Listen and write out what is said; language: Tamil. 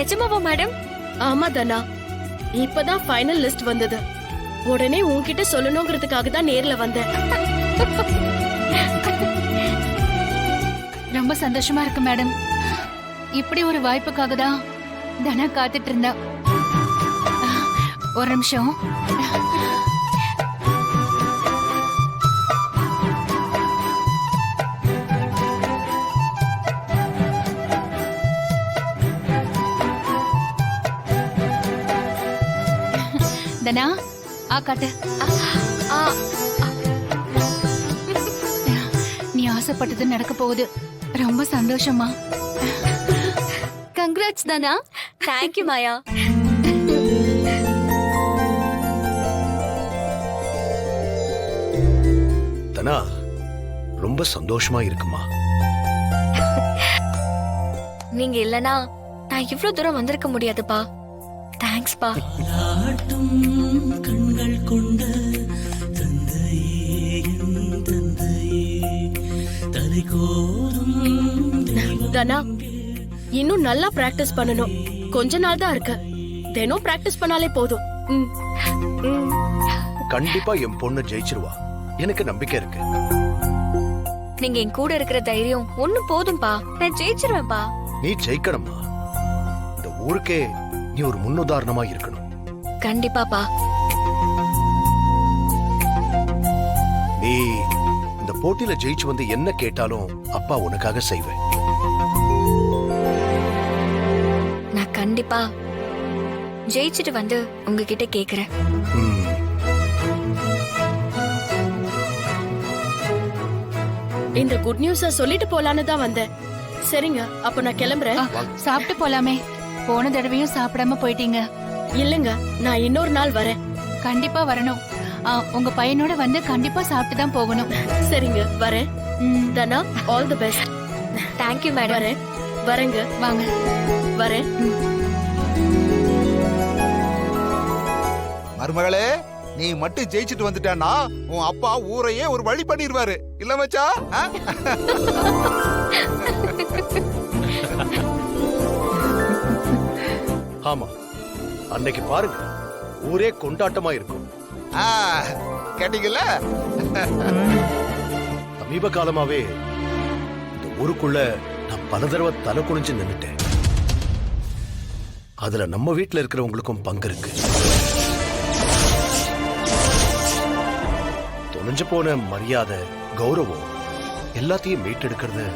நிஜமாவா மேடம்? ஆமா தனா, இப்பதான் ஃபைனல் லிஸ்ட் வந்தது. உடனே உன்கிட்ட சொல்லணுங்கிறதுக்காக தான் நேர்ல வந்தேன். ரொம்ப சந்தோஷமா இருக்கு மேடம். இப்படி ஒரு வாய்ப்புக்காக தான் தனா காத்துட்டு இருந்தா. ஒரு நிமிஷம். தனா, காட்டு. நீ ஆசைப்பட்டது நடக்க போகுது. ரொம்ப சந்தோஷமா. கங்க்ராட்ஸ் தானா. தேங்க்யூ மாயா. தனா, ரொம்ப சந்தோஷமா இருக்குமா? நீங்க இல்லனா நான் இவ்ளோ தூரம் வந்திருக்க முடியாதுப்பா. தேங்க்ஸ் பா. கண்கள் கொண்ட தந்தையே தலைகோரும் தனா, இன்னும் நல்லா பிராக்டிஸ் பண்ணணும். கொஞ்ச நாள் தான் இருக்கு. தினம் பிராக்டிஸ் பண்ணாலே போதும். கண்டிப்பா என் பொண்ணு ஜெயிச்சிருவா. எனக்கு நம்பிக்கை இருக்கு. நீங்க என் கூட இருக்கிற தைரியம் ஒண்ணு போதும்பா. நான் ஜெயிச்சிருவேன்ப்பா. நீ ஜெயிக்கணுமா? இந்த ஊருக்கே நீ ஒரு முன்னுதாரணமா இருக்கணும். கண்டிப்பாப்பா. நீ இந்த போட்டியில ஜெயிச்சு வந்து என்ன கேட்டாலும் அப்பா உனக்காக செய்வேன். நான் கண்டிப்பா ஜெயிச்சிட்டு வந்து உங்ககிட்ட கேக்குறேன். இந்த குட் நியூஸ சொல்லிட்டு போலான்னு தான் வந்தேன். சரிங்க, அப்ப நான் கிளம்புறேன். சாப்பிட்டு போலாமே. போன தடவையும் சாப்பிடாம போயிட்டீங்க. இல்லங்க, நான் இன்னொரு நாள் வரேன். கண்டிப்பா வரணும். உங்க பையனோட வந்து கண்டிப்பா சாப்பிட்டு தான் போகணும். சரிங்க, வரேன். Dhana, all the best. Thank you madam. வரேன். வரேங்க. வாங்க. வரேன். மருமகளே, நீ மட்டும் ஜெயிச்சிட்டு வந்துட்டானா உன் அப்பா ஊரையே ஒரு வழி பண்ணிடுவாரு. இல்ல மச்சா? ஆமா, அன்னைக்கு பாருங்க, ஊரே கொண்டாட்டமா இருக்கும். கேட்டீங்கல்ல? சமீப காலமாவே இந்த ஊருக்குள்ள நான் பல தடவை தலை குனிஞ்சு நின்னுட்டேன். அதுல நம்ம வீட்டுல இருக்கிறவங்களுக்கும் பங்கு இருக்கு. தொலைஞ்சு போன மரியாதை, கௌரவம் எல்லாத்தையும் மீட்டெடுக்கிறது